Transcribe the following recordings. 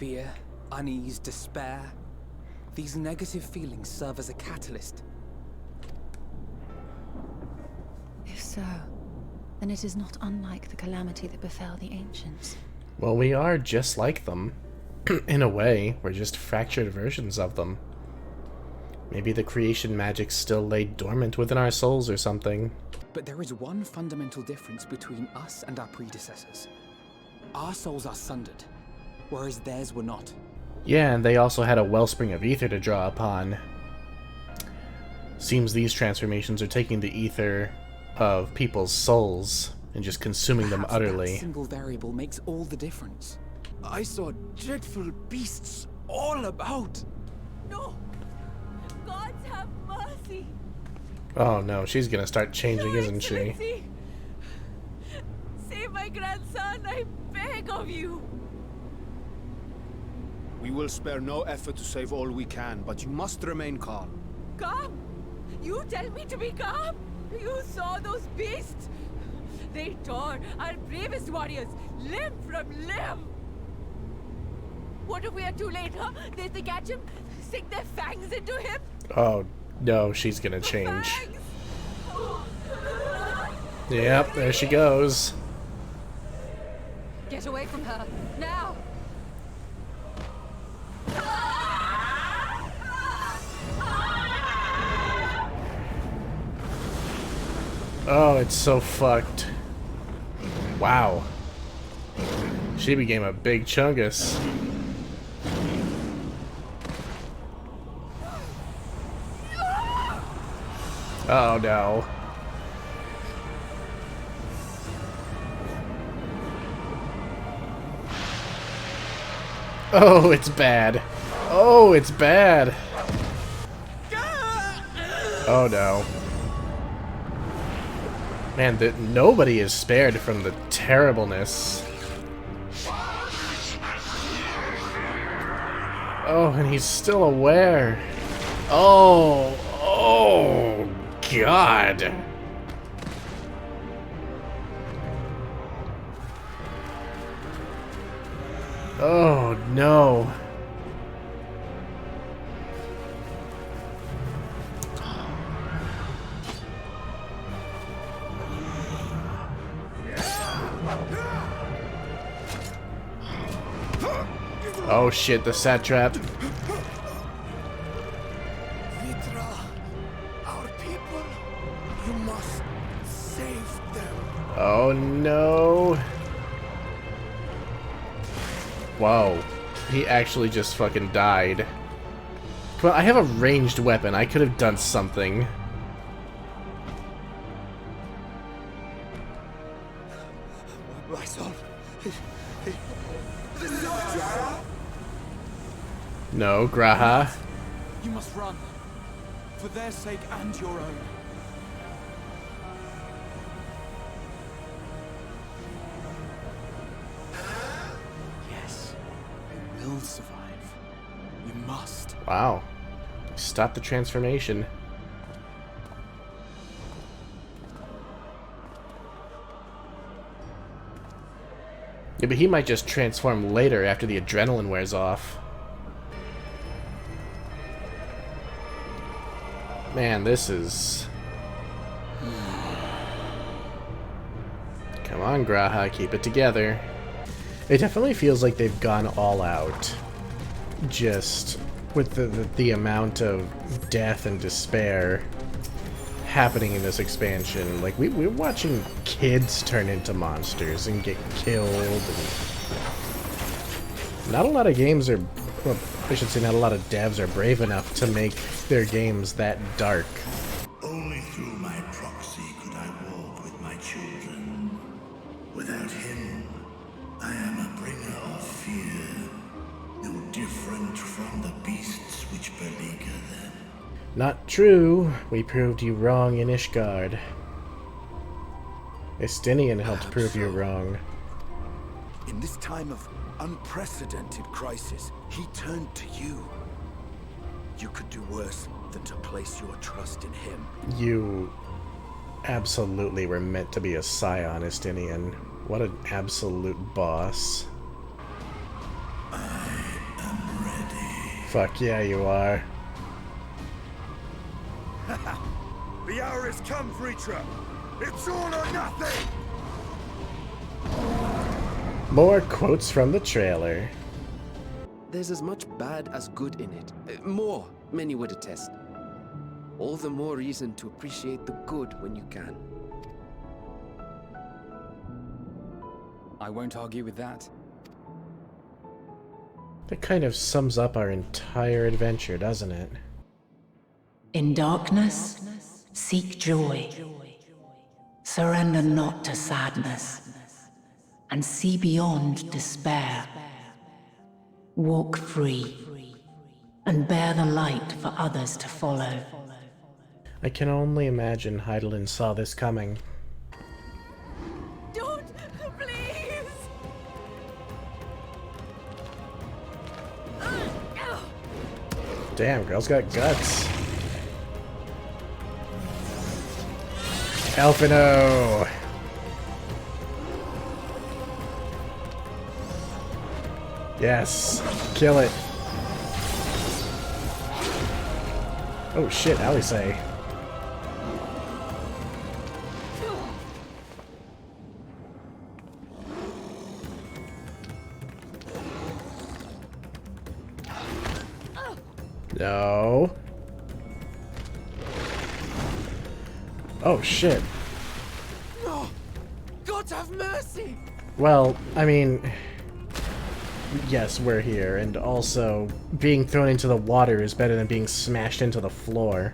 Fear, unease, despair. These negative feelings serve as a catalyst. If so, then it is not unlike the calamity that befell the ancients. Well, we are just like them. In a way, we're just fractured versions of them. Maybe the creation magic still lay dormant within our souls or something. But there is one fundamental difference between us and our predecessors. Our souls are sundered, whereas theirs were not. Yeah, and they also had a wellspring of ether to draw upon. Seems these transformations are taking the ether of people's souls and just consuming them utterly. That single variable makes all the difference. I saw dreadful beasts all about. No! Gods have mercy! Oh no, she's gonna start changing, isn't she? Excellency! Save my grandson, I beg of you! We will spare no effort to save all we can, but you must remain calm. Calm? You tell me to be calm? You saw those beasts? They tore our bravest warriors limb from limb! What if we are too late, huh? They catch him, sink their fangs into him? Oh no, she's gonna change. Fangs! Yep, there she goes. Get away from her, now! Oh, it's so fucked. Wow. She became a big chungus. Oh no. Oh, it's bad. Oh, it's bad. Oh no. Man, nobody is spared from the terribleness. Oh, and he's still aware. Oh, oh, God. Oh, no. Oh shit, the satrap. Vitra, our people, you must save them. Oh no. Whoa. He actually just fucking died. Well, I have a ranged weapon. I could have done something. My son. No, Graha. You must run. For their sake and your own. Yes, you will survive. You must. Wow. Stop the transformation. Yeah, but he might just transform later after the adrenaline wears off. Man, this is... Come on, Graha, keep it together. It definitely feels like they've gone all out. Just with the amount of death and despair happening in this expansion. Like, we're watching kids turn into monsters and get killed. And not a lot of games are... Well, I should say not a lot of devs are brave enough to make their games that dark. Only through my proxy could I walk with my children. Without him, I am a bringer of fear, no different from the beasts which beleaguer them. Not true. We proved you wrong in Ishgard. Estinian helped prove you wrong. In this time of unprecedented crisis, he turned to you. You could do worse than to place your trust in him. You absolutely were meant to be a scion, Estinian. What an absolute boss. I Fuck yeah, you are. The hour has come, Vritra! It's all or nothing! More quotes from the trailer. There's as much bad as good in it. More, many would attest. All the more reason to appreciate the good when you can. I won't argue with that. That kind of sums up our entire adventure, doesn't it? In darkness, seek joy. Surrender not to sadness, and see beyond despair. Walk free, and bear the light for others to follow. I can only imagine Hydaelyn saw this coming. Don't, please! Damn, girl's got guts. Elfino! Yes, kill it. Oh shit, Alisay. No. Oh shit. No! God have mercy! Well, I mean, yes, we're here, and also being thrown into the water is better than being smashed into the floor.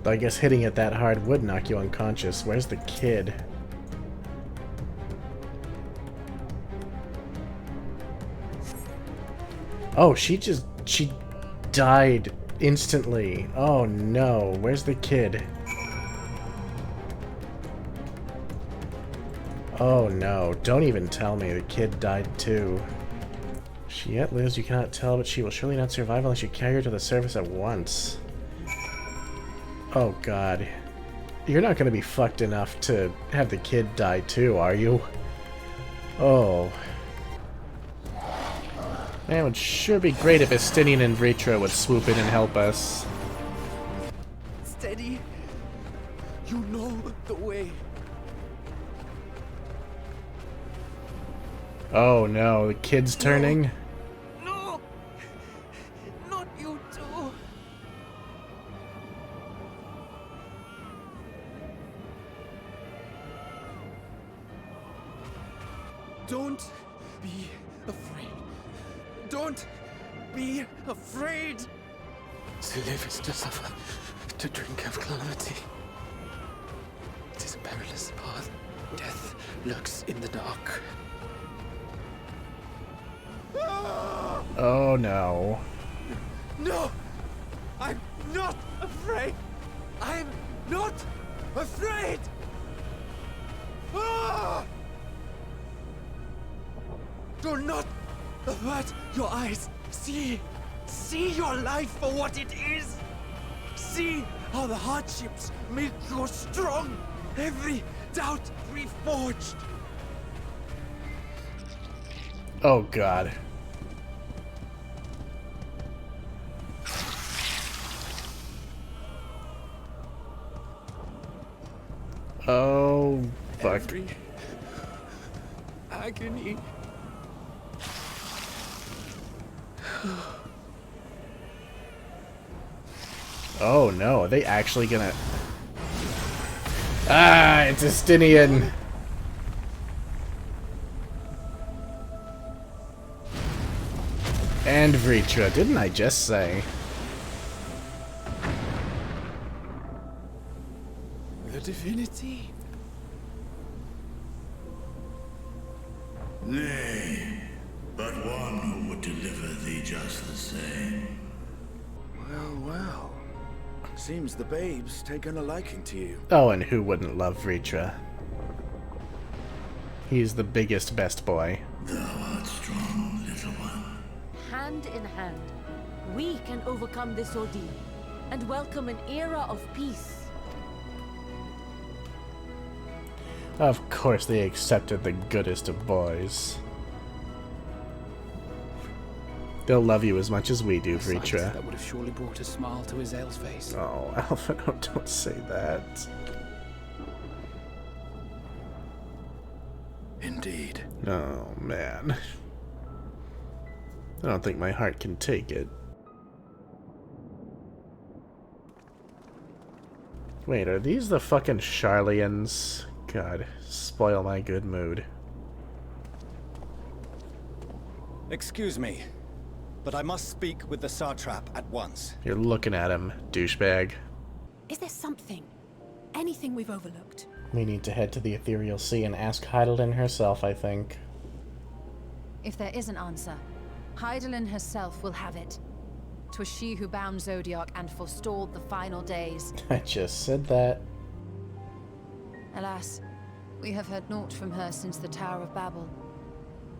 Though I guess hitting it that hard would knock you unconscious. Where's the kid? Oh, she died instantly. Oh no, where's the kid? Oh no, don't even tell me the kid died too. She yet lives, you cannot tell, but she will surely not survive unless you carry her to the surface at once. Oh god. You're not gonna be fucked enough to have the kid die too, are you? Oh. Man, it would sure be great if Estinian and Vritra would swoop in and help us. Steady. You know the way. Oh no, the kid's turning? No! Not you too! Don't be afraid. Don't be afraid! To live is to suffer, to drink of calamity. It is a perilous path. Death lurks in the dark. Oh no. No! I'm not afraid! I'm not afraid! Ah! Do not avert your eyes. See your life for what it is. See how the hardships make you strong. Every doubt reforged. Oh god. Oh fuck. Every agony. Oh no, are they actually gonna... Ah, it's Estinian! And Vritra, didn't I just say? The divinity. Nay, but one who would deliver thee just the same. Well, well. Seems the babe's taken a liking to you. Oh, and who wouldn't love Vritra? He's the biggest best boy. Thou art strong, little one. Hand in hand, we can overcome this ordeal and welcome an era of peace. Of course they accepted the goodest of boys. They'll love you as much as we do, A sight Vritra. that would have surely brought a smile to Azael's face. Oh, Alphino, don't say that. Indeed. Oh, man. I don't think my heart can take it. Wait, are these the fucking Sharlayans? God, spoil my good mood. Excuse me, but I must speak with the Satrap at once. You're looking at him, douchebag. Is there something? Anything we've overlooked? We need to head to the Ethereal Sea and ask Heidelin herself, I think. If there is an answer, Heidelin herself will have it. 'Twas she who bound Zodiac and forestalled the final days. I just said that. Alas, we have heard naught from her since the Tower of Babel.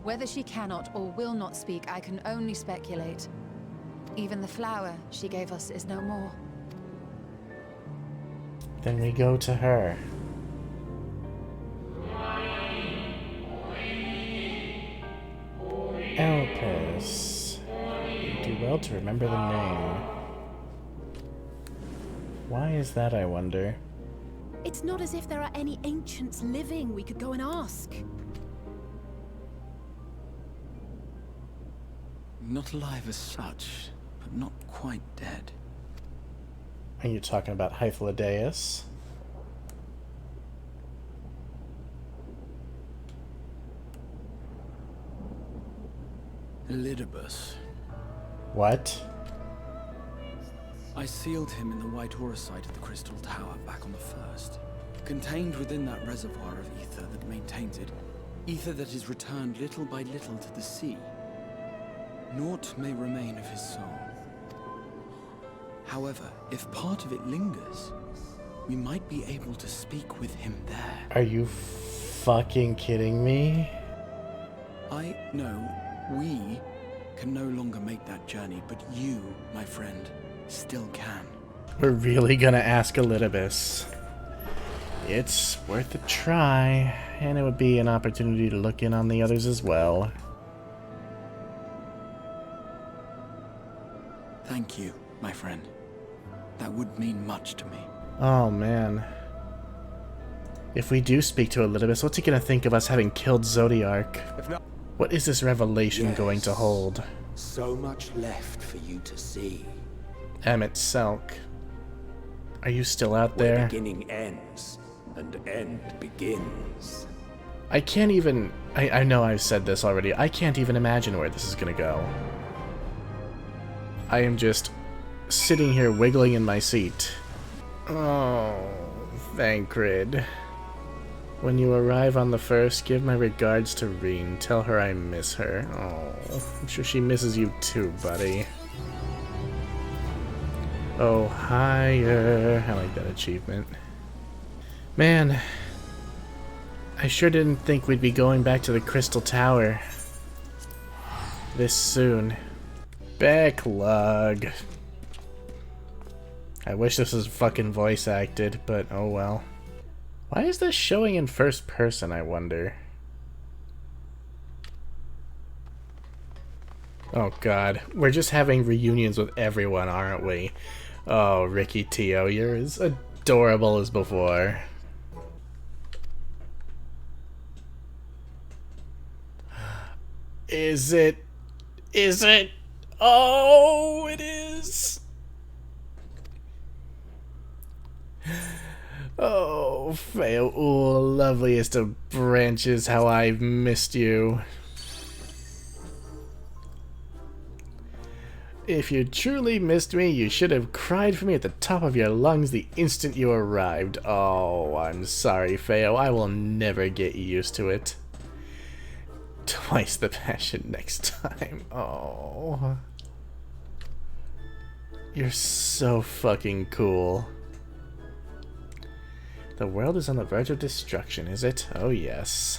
Whether she cannot or will not speak, I can only speculate. Even the flower she gave us is no more. Then we go to her. Elpis. You do well to remember the name. Why is that, I wonder? It's not as if there are any ancients living we could go and ask. Not alive as such, but not quite dead. Are you talking about Hythlodaeus? Elitabus. What? I sealed him in the white aurosite of the Crystal Tower back on the first. Contained within that reservoir of ether that maintains it, ether that is returned little by little to the sea. Naught may remain of his soul. However, if part of it lingers, we might be able to speak with him there. Are you fucking kidding me? We can no longer make that journey, but you, my friend, still can. We're really gonna ask Elitabus. It's worth a try, and it would be an opportunity to look in on the others as well. Thank you, my friend. That would mean much to me. Oh, man. If we do speak to Elitabus, what's he gonna think of us having killed Zodiac? If not, What is this revelation going to hold? so much left for you to see. Emmett Selk. Are you still out Where there? beginning ends, and end begins. I can't even... I know I've said this already. I can't even imagine where this is gonna go. I am just sitting here wiggling in my seat. Oh, Thancred. When you arrive on the first, give my regards to Reen. Tell her I miss her. Oh, I'm sure she misses you too, buddy. Oh, higher. I like that achievement. Man, I sure didn't think we'd be going back to the Crystal Tower this soon. Backlog. I wish this was fucking voice acted, but oh well. Why is this showing in first person, I wonder? Oh god, we're just having reunions with everyone, aren't we? Oh, Ricky Tio, you're as adorable as before. Is it? Is it? Oh, it is! Oh, Feoul, loveliest of branches, how I've missed you. If you truly missed me, you should have cried for me at the top of your lungs the instant you arrived. Oh, I'm sorry, Feo. I will never get used to it. Twice the passion next time. Oh. You're so fucking cool. The world is on the verge of destruction, is it? Oh, yes.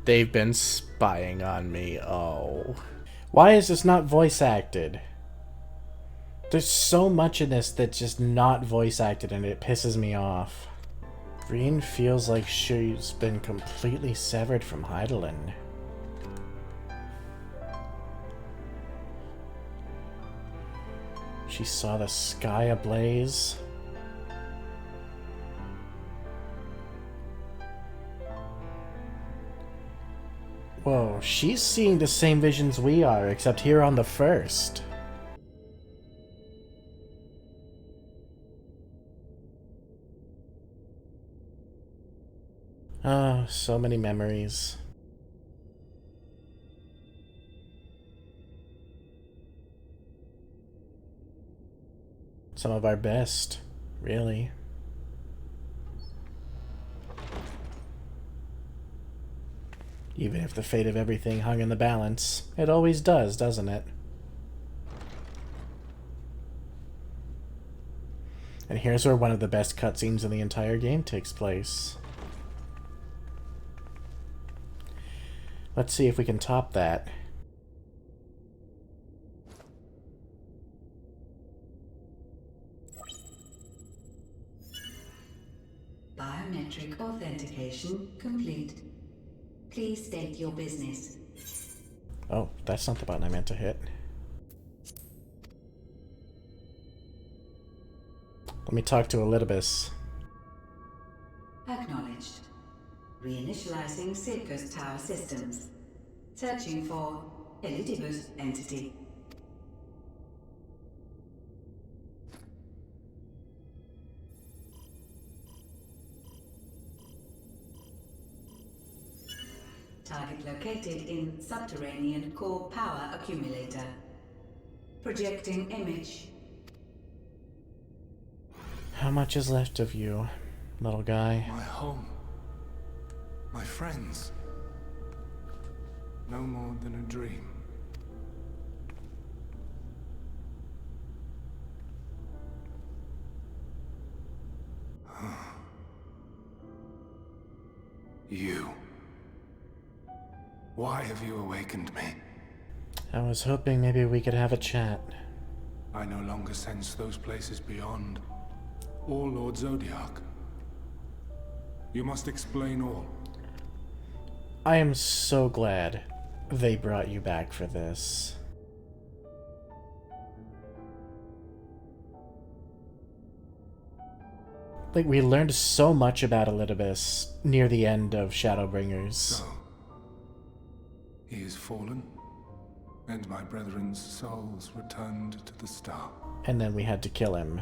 They've been spying on me. Oh. Why is this not voice acted? There's so much in this that's just not voice acted, and it pisses me off. Reen feels like she's been completely severed from Heidelin. She saw the sky ablaze. Whoa, she's seeing the same visions we are, except here on the first. Oh, so many memories. Some of our best, really. Even if the fate of everything hung in the balance. It always does, doesn't it? And here's where one of the best cutscenes in the entire game takes place. Let's see if we can top that. Biometric authentication complete. Please state your business. Oh, that's not the button I meant to hit. Let me talk to Elitabus. Acknowledged. Reinitializing Circus Tower systems. Searching for Elitabus entity. Target located in subterranean core power accumulator. Projecting image. How much is left of you, little guy? My home. My friends. No more than a dream. You. Why have you awakened me? I was hoping maybe we could have a chat. I no longer sense those places beyond, or Lord Zodiac. You must explain all. I am so glad they brought you back for this. Like, we learned so much about Elitabus near the end of Shadowbringers. So, he is fallen, and my brethren's souls returned to the star. And then we had to kill him.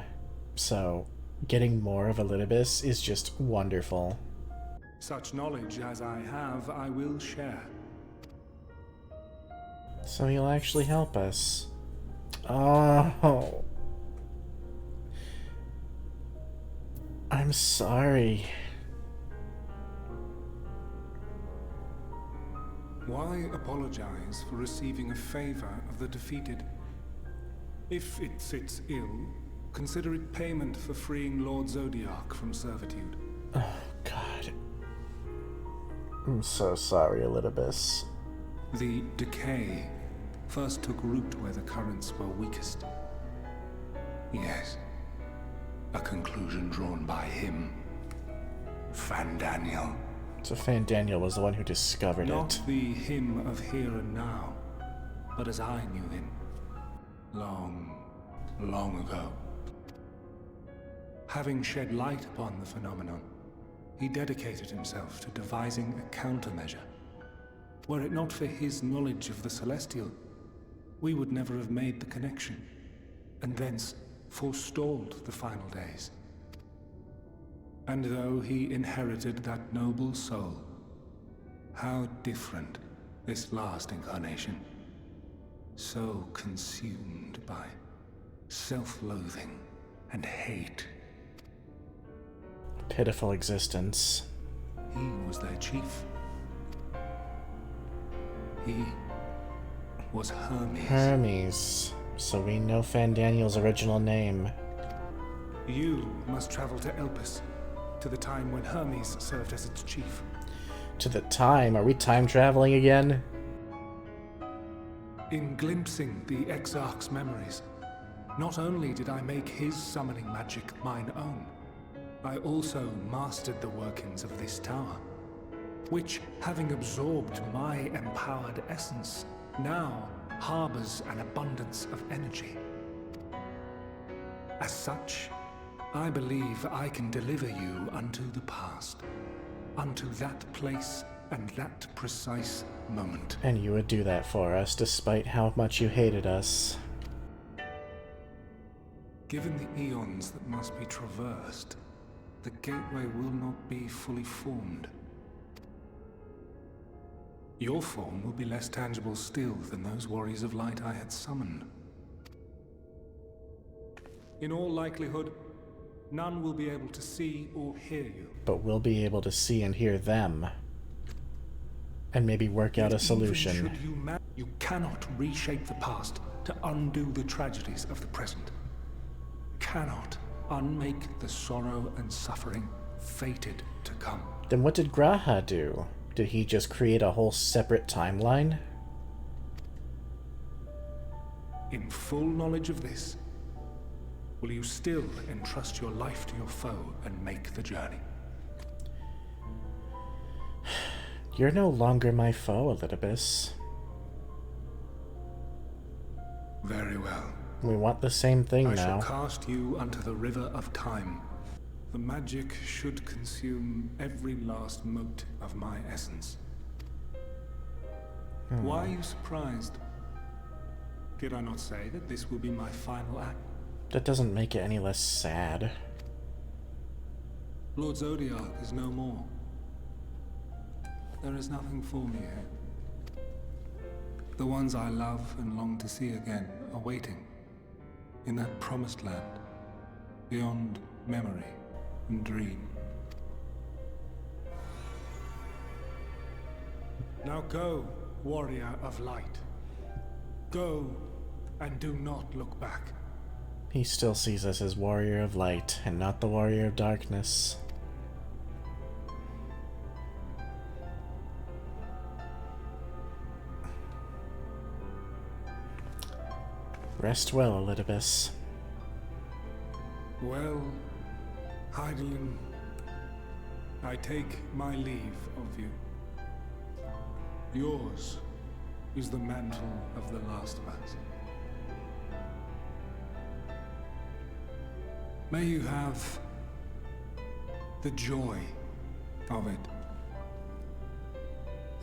So, getting more of Elitabus is just wonderful. Such knowledge as I have, I will share. So he'll actually help us. Oh. I'm sorry. Why apologize for receiving a favor of the defeated? If it sits ill, consider it payment for freeing Lord Zodiac from servitude. Oh, God. I'm so sorry, Elitabus. The decay first took root where the currents were weakest. Yes. A conclusion drawn by him. Fandaniel. So Fandaniel was the one who discovered Not it. the him of here and now, but as I knew him. Long, long ago. Having shed light upon the phenomenon, he dedicated himself to devising a countermeasure. Were it not for his knowledge of the Celestial, we would never have made the connection, and thence forestalled the final days. And though he inherited that noble soul, how different this last incarnation. So consumed by self-loathing and hate. Pitiful existence. He was their chief. He was Hermes. Hermes. So we know Fandaniel's original name. You must travel to Elpis, to the time when Hermes served as its chief. To the time? Are we time traveling again? In glimpsing the Exarch's memories, not only did I make his summoning magic mine own, I also mastered the workings of this tower, which, having absorbed my empowered essence, now harbors an abundance of energy. As such, I believe I can deliver you unto the past, unto that place and that precise moment. And you would do that for us, despite how much you hated us. Given the eons that must be traversed, the gateway will not be fully formed. Your form will be less tangible still than those warriors of light I had summoned. In all likelihood, none will be able to see or hear you. But we'll be able to see and hear them. And maybe work out a solution. You cannot reshape the past to undo the tragedies of the present. Cannot unmake the sorrow and suffering fated to come. Then what did Graha do? Did he just create a whole separate timeline? In full knowledge of this, will you still entrust your life to your foe and make the journey? You're no longer my foe, Elitabus. Very well. We want the same thing now. I shall cast you unto the river of time. The magic should consume every last mote of my essence. Why are you surprised? Did I not say that this will be my final act? That doesn't make it any less sad. Lord Zodiac is no more. There is nothing for me here. The ones I love and long to see again are waiting in that promised land, beyond memory and dream. Now go, warrior of light. Go, and do not look back. He still sees us as warrior of light, and not the warrior of darkness. Rest well, Elitabus. Well, Heidelin, I take my leave of you. Yours is the mantle of the last of us. May you have the joy of it,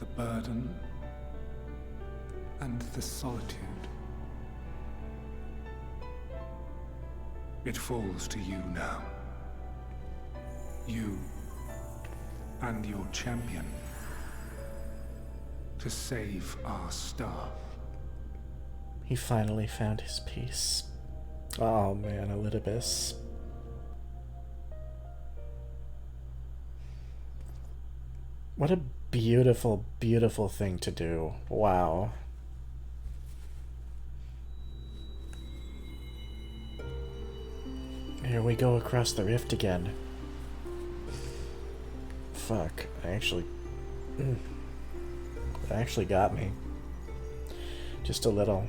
the burden, and the solitude. It falls to you now. You and your champion to save our star. He finally found his peace. Oh man, Elitabus. What a beautiful, beautiful thing to do. Wow. Here we go across the rift again. Fuck, that actually got me. Just a little.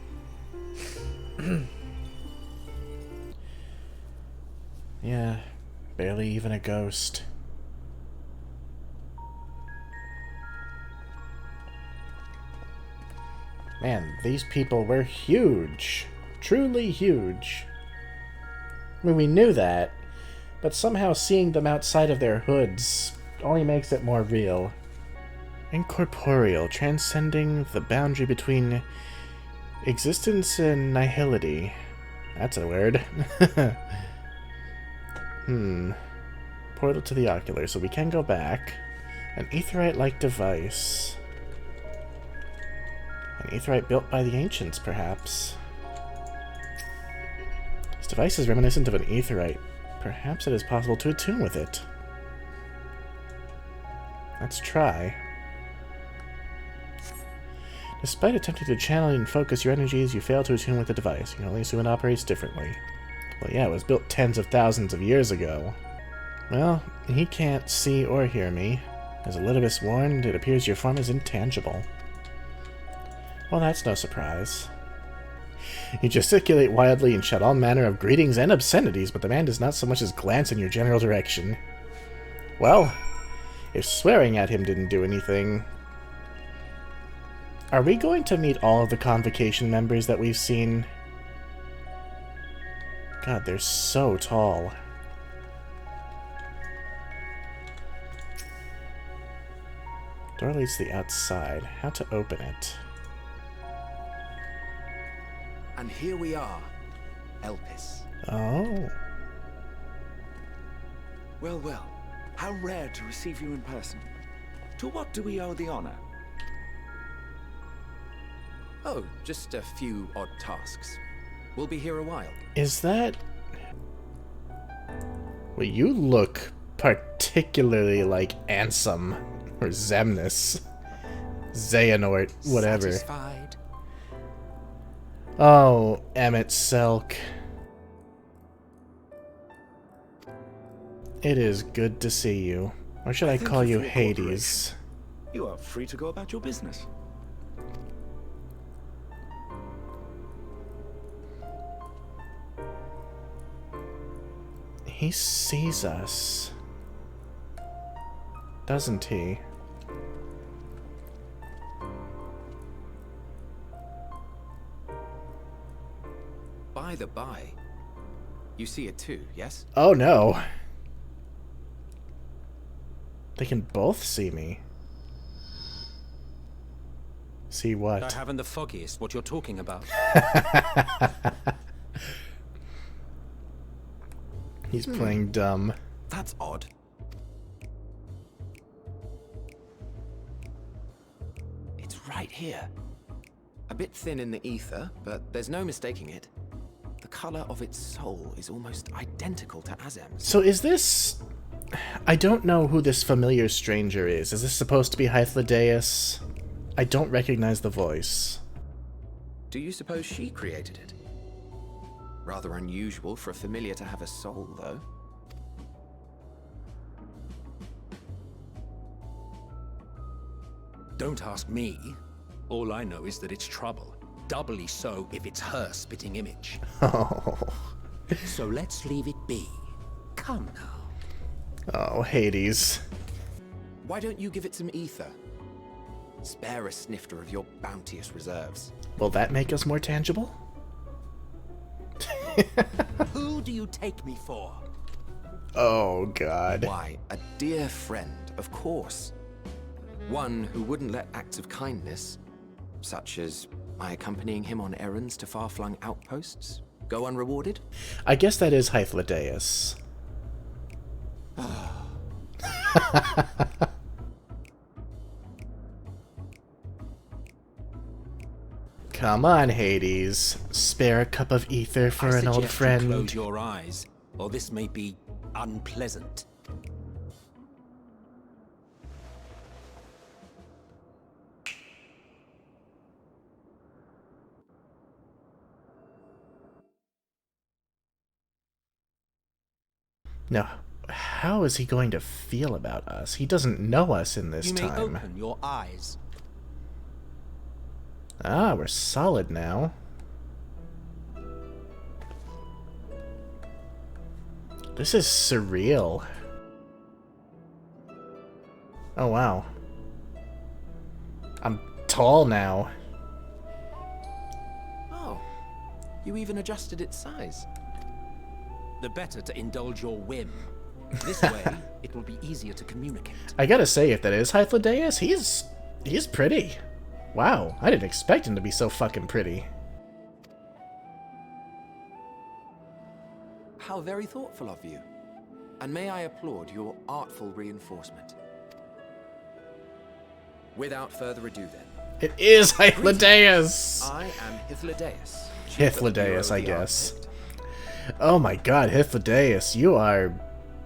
Yeah, barely even a ghost. Man, these people were huge. Truly huge. I mean, we knew that, but somehow seeing them outside of their hoods only makes it more real. Incorporeal, transcending the boundary between existence and nihility. That's a word. Portal to the ocular, so we can go back. An Aetherite-like device. An Aetherite built by the ancients, perhaps. This device is reminiscent of an Aetherite. Perhaps it is possible to attune with it. Let's try. Despite attempting to channel and focus your energies, you fail to attune with the device. You can only assume it operates differently. Well, yeah, it was built tens of thousands of years ago. Well, he can't see or hear me. As Elitabus warned, it appears your form is intangible. Well, that's no surprise. You gesticulate wildly and shout all manner of greetings and obscenities, but the man does not so much as glance in your general direction. Well, if swearing at him didn't do anything... Are we going to meet all of the Convocation members that we've seen? God, they're so tall. Door leads to the outside. How to open it? And here we are, Elpis. Oh. Well, well, how rare to receive you in person. To what do we owe the honor? Oh, just a few odd tasks. We'll be here a while. Is that... Well, you look particularly like Ansem, or Zemnis. Xehanort, whatever. Satisfied? Oh, Emmett Selk. It is good to see you. Or should I Thank call you you for your Hades? You are free to go about your business. He sees us, doesn't he? By the by, you see it too, yes? Oh no. They can both see me. See what? I haven't the foggiest what you're talking about. He's playing dumb. That's odd. It's right here. A bit thin in the ether, but there's no mistaking it. The color of its soul is almost identical to Azem's. So is this... I don't know who this familiar stranger is. Is this supposed to be Hythlodaeus? I don't recognize the voice. Do you suppose she created it? Rather unusual for a familiar to have a soul, though. Don't ask me. All I know is that it's trouble. Doubly so if it's her spitting image. Oh. So let's leave it be. Come now. Oh, Hades. Why don't you give it some ether? Spare a snifter of your bounteous reserves. Will that make us more tangible? Who do you take me for? Oh, God. Why, a dear friend, of course. One who wouldn't let acts of kindness, such as my accompanying him on errands to far-flung outposts, go unrewarded? I guess that is Hythlodaeus. Come on, Hades. Spare a cup of ether for an old friend. Close your eyes, or this may be unpleasant. Now, how is he going to feel about us? He doesn't know us in this You may time. open your eyes. Ah, we're solid now. This is surreal. Oh, wow. I'm tall now. Oh, you even adjusted its size. The better to indulge your whim. This way, it will be easier to communicate. I gotta say, if that is Hythlodaeus, he's pretty. Wow, I didn't expect him to be so fucking pretty. How very thoughtful of you. And may I applaud your artful reinforcement. Without further ado then. It is Hythlodaeus! I am Hythlodaeus. Hythlodaeus, I guess. Oh my god, Hythlodaeus, you are...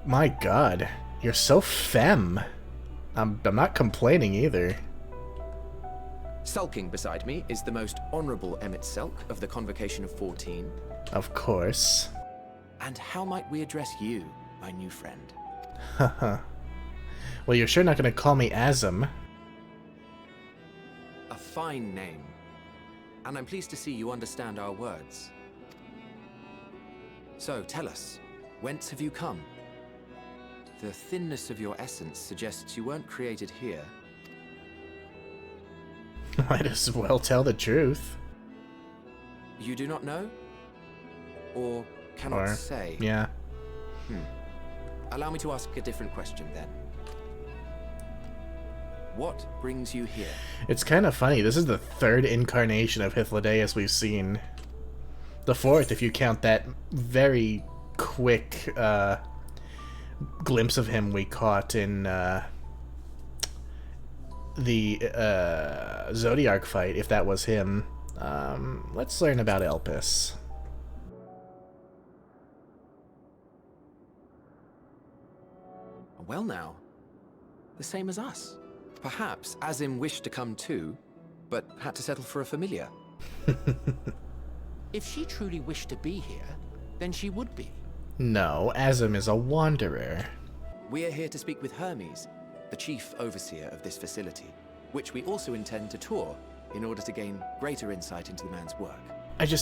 My god, you're so femme. I'm not complaining either. Sulking beside me is the most honorable Emmett Selk of the Convocation of 14. Of course. And how might we address you, my new friend? Haha. Well, you're sure not gonna call me Azem. A fine name. And I'm pleased to see you understand our words. So, tell us, whence have you come? The thinness of your essence suggests you weren't created here. Might as well tell the truth. You do not know? Or Cannot say. Yeah. Allow me to ask a different question then. What brings you here? It's kind of funny. This is the 3rd incarnation of Hythlodaeus we've seen. The 4th, if you count that very quick glimpse of him we caught in the Zodiark fight, if that was him. Let's learn about Elpis. Well now, the same as us. Perhaps Azim wished to come too, but had to settle for a familiar. If she truly wished to be here, then she would be. No, Azim is a wanderer. We are here to speak with Hermes, the chief overseer of this facility, which we also intend to tour in order to gain greater insight into the man's work.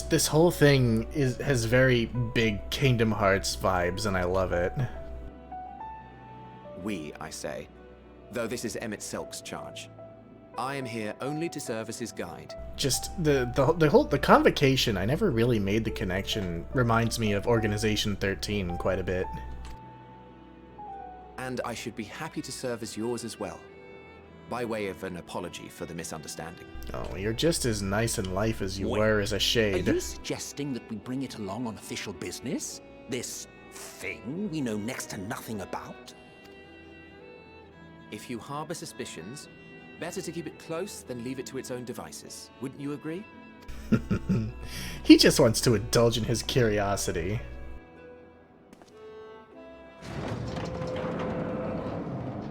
This whole thing has very big Kingdom Hearts vibes, and I love it. We, I say, though this is Emmett Selk's charge. I am here only to serve as his guide. Just the convocation, I never really made the connection, reminds me of Organization 13 quite a bit. And I should be happy to serve as yours as well, by way of an apology for the misunderstanding. Oh, you're just as nice in life as you were as a shade. Are you suggesting that we bring it along on official business? This thing we know next to nothing about? If you harbor suspicions, better to keep it close than leave it to its own devices. Wouldn't you agree? He just wants to indulge in his curiosity.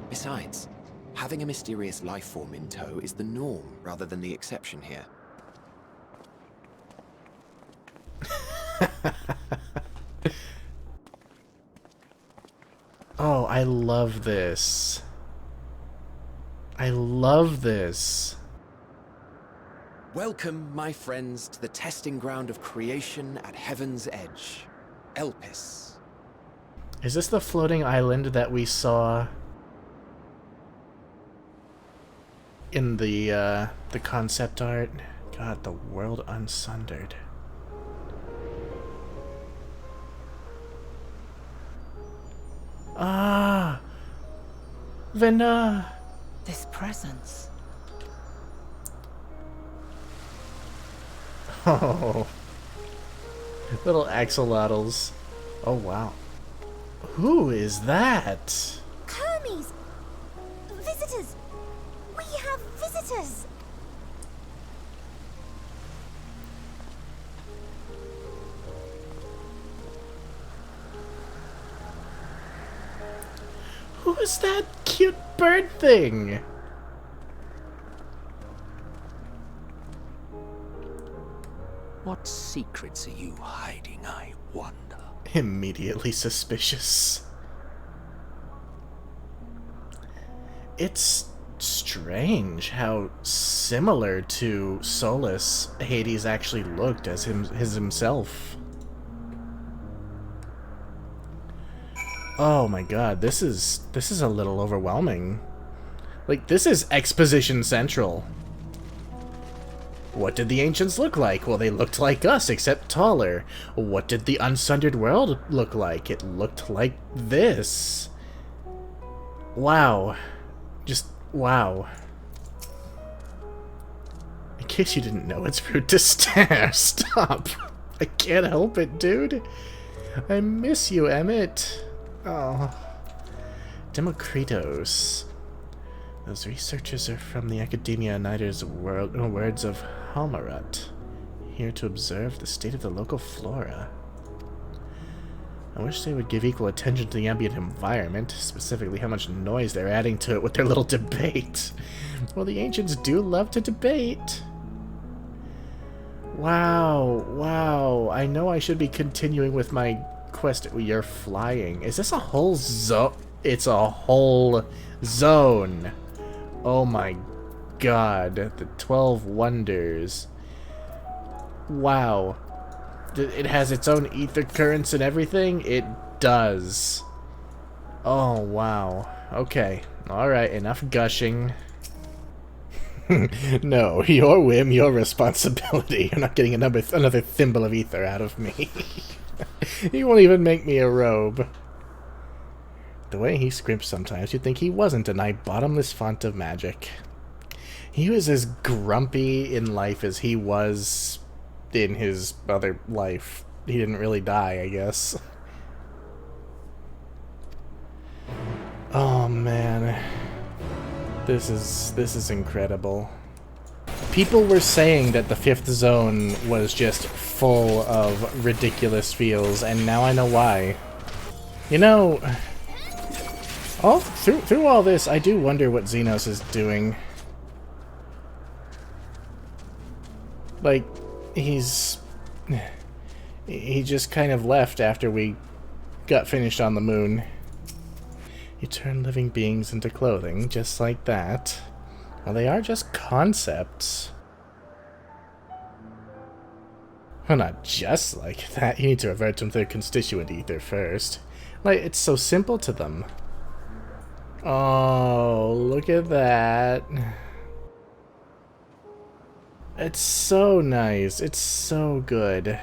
Besides, having a mysterious life form in tow is the norm rather than the exception here. Oh, I love this. I love this. Welcome, my friends, to the testing ground of creation at Heaven's Edge. Elpis. Is this the floating island that we saw in the concept art? God, the world unsundered. Ah, Vena. This presence. Oh, little axolotls. Oh wow, who is that? Hermes! Visitors! We have visitors! Who is that cute bird thing? What secrets are you hiding, I wonder? Immediately suspicious. It's strange how similar to Solus Hades actually looked as himself. Oh my god, this is a little overwhelming. Like, this is Exposition Central. What did the ancients look like? Well, they looked like us, except taller. What did the unsundered world look like? It looked like this. Wow. Just wow. In case you didn't know, it's rude to stare. Stop. I can't help it, dude. I miss you, Emmett. Oh. Demokritos. Those researchers are from the Academia Unider's words of Halmarat, here to observe the state of the local flora. I wish they would give equal attention to the ambient environment, specifically how much noise they're adding to it with their little debate. Well, the ancients do love to debate. Wow, wow. I know I should be continuing with my quest. You're flying. Is this a whole zone? It's a whole zone. Oh my god. The 12 wonders. Wow. It has its own ether currents and everything? It does. Oh, wow. Okay. Alright, enough gushing. No, your whim, your responsibility. You're not getting another thimble of ether out of me. He won't even make me a robe. The way he scripts sometimes, you'd think he wasn't a knight bottomless font of magic. He was as grumpy in life as he was in his other life. He didn't really die, I guess. Oh man. This is incredible. People were saying that the 5th zone was just full of ridiculous feels, and now I know why. You know, all through all this, I do wonder what Xenos is doing. Like, he just kind of left after we got finished on the moon. You turn living beings into clothing, just like that. Well, they are just concepts. Well, not just like that. You need to revert them to their constituent ether first. Like, it's so simple to them. Oh, look at that. It's so nice. It's so good.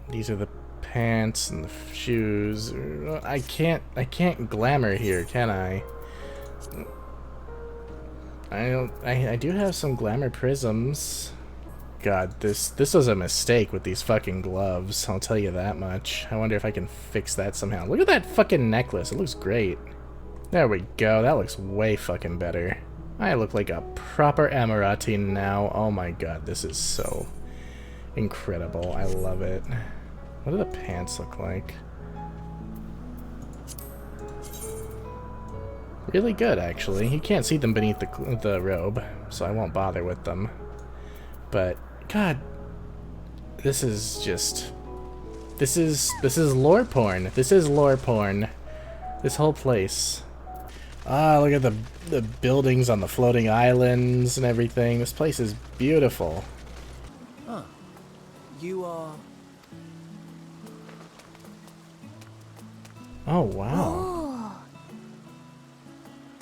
These are the pants and the shoes. I can't glamour here, can I? I do have some glamour prisms. God, this was a mistake with these fucking gloves. I'll tell you that much. I wonder if I can fix that somehow. Look at that fucking necklace. It looks great. There we go. That looks way fucking better. I look like a proper Emirati now. Oh my god, this is so incredible. I love it. What do the pants look like? Really good, actually. You can't see them beneath the robe, so I won't bother with them. But god, this is just this is lore porn. This is lore porn. This whole place. Ah, look at the buildings on the floating islands and everything. This place is beautiful. Huh. You are... Oh, wow.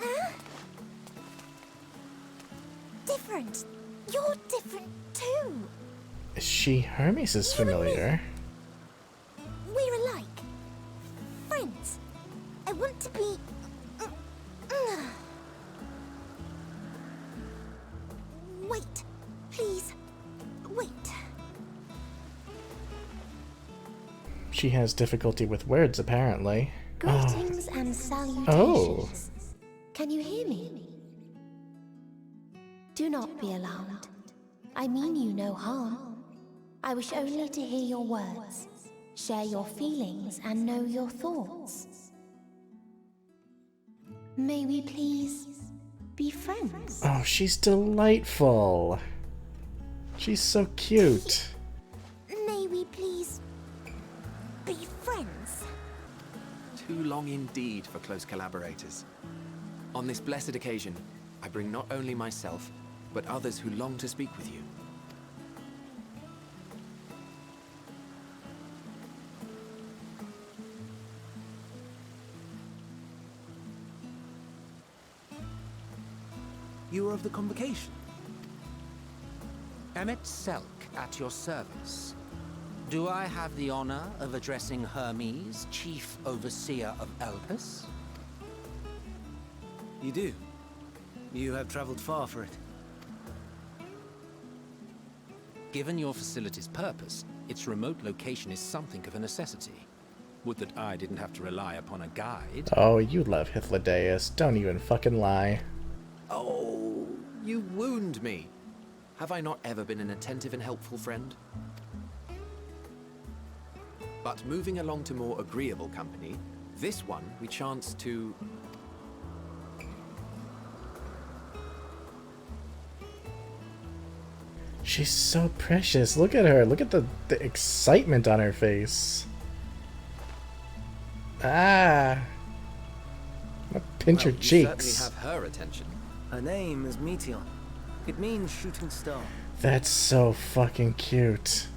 Oh. Different. You're different too. She... Hermes is familiar. We're alike. Friends. I want to be... Wait. Please. Wait. She has difficulty with words, apparently. Greetings and salutations. Oh. Can you hear me? Do not be alarmed. I mean you no harm. I wish only to hear your words, share your feelings, and know your thoughts. May we please be friends? Oh, she's delightful. She's so cute. May we please be friends? Too long indeed for close collaborators. On this blessed occasion, I bring not only myself, but others who long to speak with you. You are of the convocation. Emmet Selk, at your service. Do I have the honor of addressing Hermes, Chief Overseer of Elpis? You do. You have traveled far for it. Given your facility's purpose, its remote location is something of a necessity. Would that I didn't have to rely upon a guide. Oh, you love Hythlodaeus. Don't even fucking lie. Oh, you wound me. Have I not ever been an attentive and helpful friend? But moving along to more agreeable company, this one we chance to... She's so precious. Look at her. Look at the excitement on her face. Ah. Pinch her cheeks. You certainly have her attention. Her name is Meteon. It means shooting star. That's so fucking cute.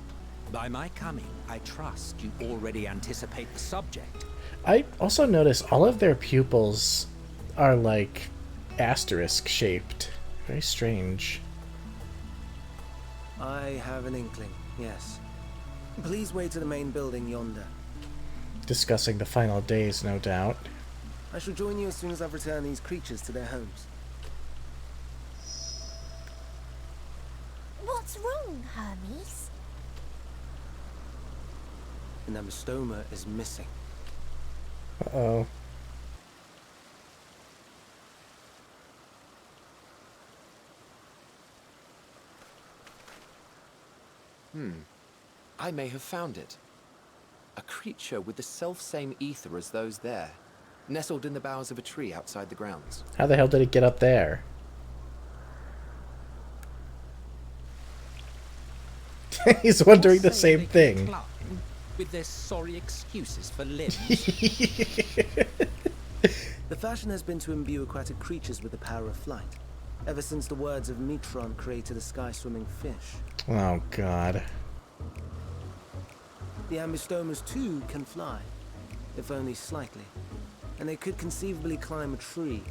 By my coming, I trust you already anticipate the subject. I also noticed all of their pupils are like asterisk shaped. Very strange. I have an inkling, yes. Please wait to the main building yonder. Discussing the final days, no doubt. I shall join you as soon as I've returned these creatures to their homes. What's wrong, Hermes? An amystoma is missing. Uh-oh. I may have found it. A creature with the self-same ether as those there, nestled in the boughs of a tree outside the grounds. How the hell did it get up there? He's wondering the same thing. With their sorry excuses for limbs. The fashion has been to imbue aquatic creatures with the power of flight, ever since the words of Metron created a sky-swimming fish. Oh, God. The ambystomas, too, can fly, if only slightly, and they could conceivably climb a tree.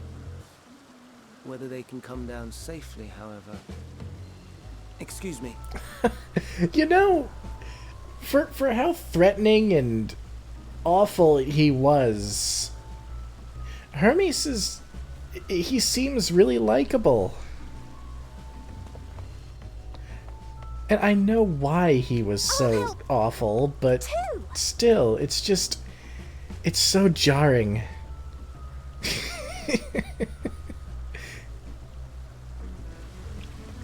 Whether they can come down safely, however... Excuse me. You know, for how threatening and awful he was, Hermes is... he seems really likable. And I know why he was so awful, but still, it's just... it's so jarring.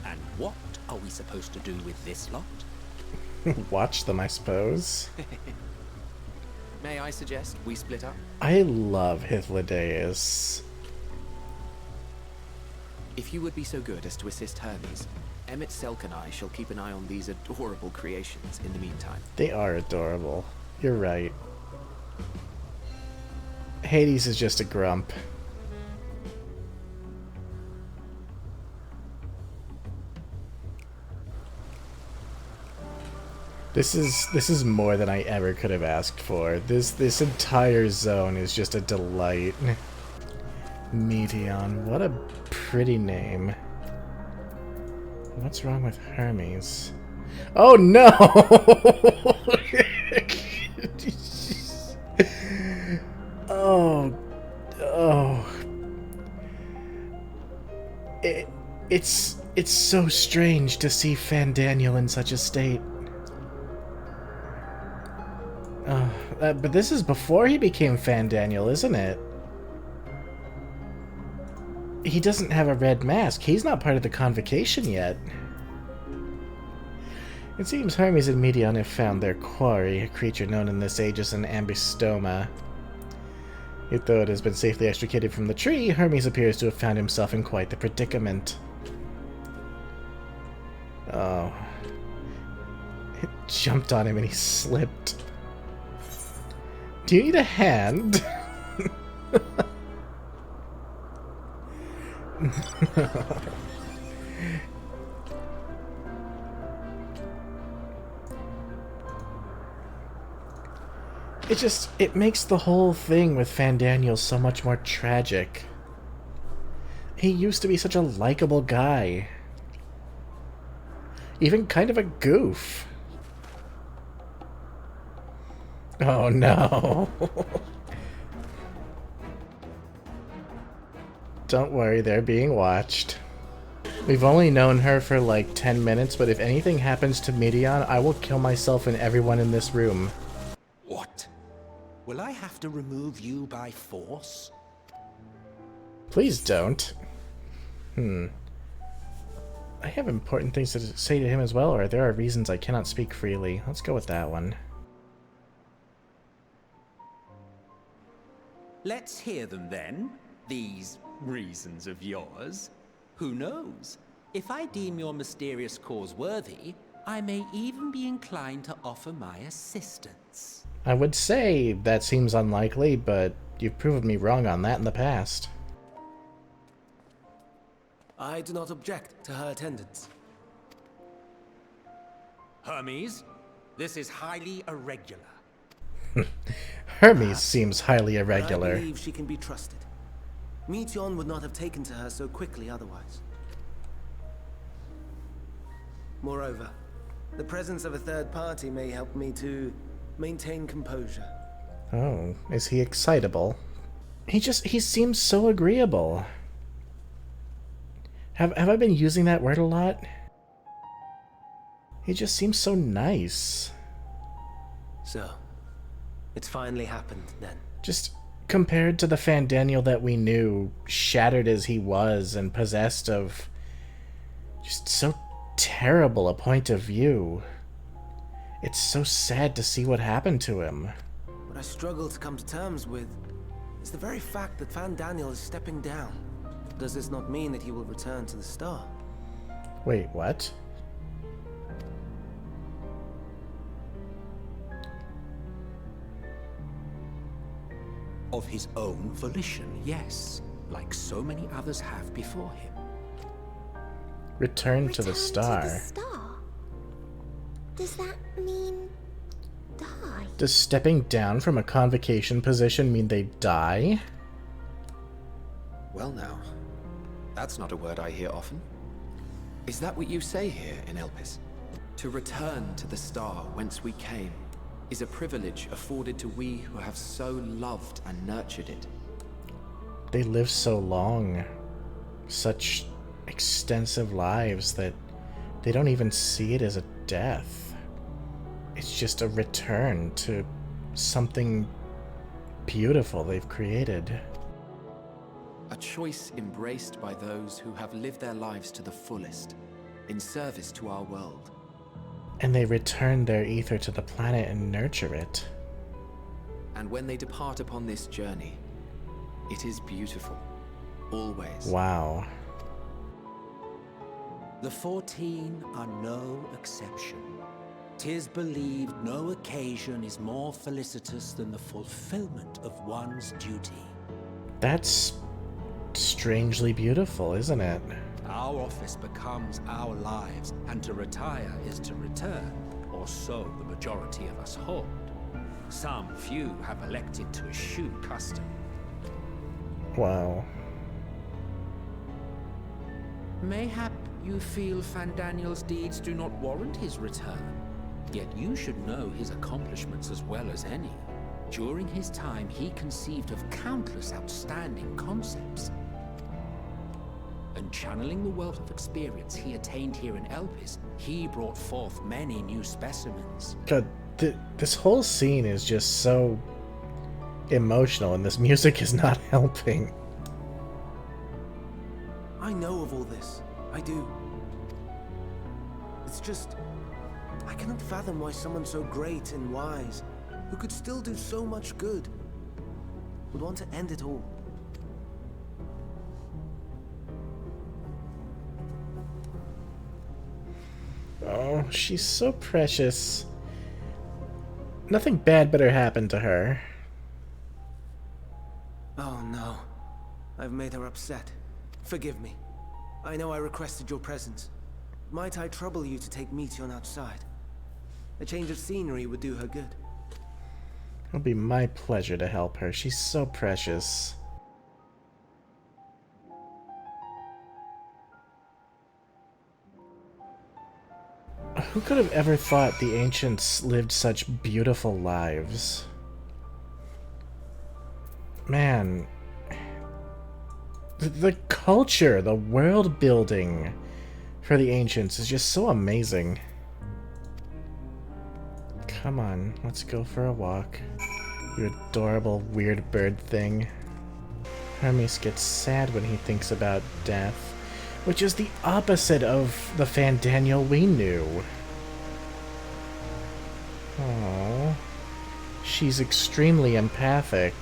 And what are we supposed to do with this lot? Watch them, I suppose. May I suggest we split up? I love Hythlodaeus. If you would be so good as to assist Hermes, Emmett Selk and I shall keep an eye on these adorable creations in the meantime. They are adorable. You're right. Hades is just a grump. This is more than I ever could have asked for. This entire zone is just a delight. Meteon, what a pretty name. What's wrong with Hermes? Oh no! Oh. It's so strange to see Fandaniel in such a state. But this is before he became Fandaniel, isn't it? He doesn't have a red mask. He's not part of the convocation yet. It seems Hermes and Meteon have found their quarry, a creature known in this age as an ambystoma. Yet though it has been safely extricated from the tree, Hermes appears to have found himself in quite the predicament. Oh. It jumped on him and he slipped. Do you need a hand? It makes the whole thing with Fandaniel so much more tragic. He used to be such a likable guy. Even kind of a goof. Oh no. Don't worry, they're being watched. We've only known her for like 10 minutes, but if anything happens to Meteon, I will kill myself and everyone in this room. What? Will I have to remove you by force? Please don't. I have important things to say to him as well, or there are reasons I cannot speak freely. Let's go with that one. Let's hear them then. These reasons of yours. Who knows? If I deem your mysterious cause worthy, I may even be inclined to offer my assistance. I would say that seems unlikely, but you've proven me wrong on that in the past. I do not object to her attendance. Hermes, this is highly irregular. Hermes seems highly irregular. I believe she can be trusted. Meteon would not have taken to her so quickly otherwise. Moreover, The presence of a third party may help me to maintain composure. Oh, is he excitable? He seems so agreeable. Have I been using that word a lot? He just seems so nice. So, it's finally happened then. Just compared to the Fandaniel that we knew, shattered as he was and possessed of just so terrible a point of view. It's so sad to see what happened to him. What I struggle to come to terms with is the very fact that Fandaniel is stepping down. Does this not mean that he will return to the star? Wait, what? Of his own volition, yes. Like so many others have before him. Return to the star. To the star? Does that mean die? Does stepping down from a convocation position mean they die? Well now, that's not a word I hear often. Is that what you say here in Elpis? To return to the star whence we came is a privilege afforded to we who have so loved and nurtured it. They live so long, such extensive lives that they don't even see it as a death. It's just a return to something beautiful they've created. A choice embraced by those who have lived their lives to the fullest, in service to our world. And they return their ether to the planet and nurture it. And when they depart upon this journey, it is beautiful. Always. Wow. The 14 are no exception. 'Tis believed no occasion is more felicitous than the fulfillment of one's duty. That's strangely beautiful, isn't it? Our office becomes our lives, and to retire is to return, or so the majority of us hold. Some few have elected to eschew custom. Wow. Mayhap you feel Fandaniel's deeds do not warrant his return. Yet you should know his accomplishments as well as any. During his time, he conceived of countless outstanding concepts. And channeling the wealth of experience he attained here in Elpis, he brought forth many new specimens. God, this whole scene is just so emotional, and this music is not helping. I know of all this. I do. It's just, I cannot fathom why someone so great and wise, who could still do so much good, would want to end it all. Oh, she's so precious. Nothing bad better happen to her. Oh no. I've made her upset. Forgive me. I know I requested your presence. Might I trouble you to take Meteon outside? A change of scenery would do her good. It'll be my pleasure to help her. She's so precious. Who could have ever thought the ancients lived such beautiful lives? Man, the culture, the world building for the ancients is just so amazing. Come on, let's go for a walk. You adorable weird bird thing. Hermes gets sad when he thinks about death, which is the opposite of the Fandaniel we knew. Aww. She's extremely empathic.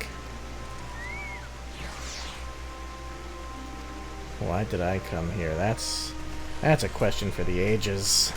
Why did I come here? That's a question for the ages.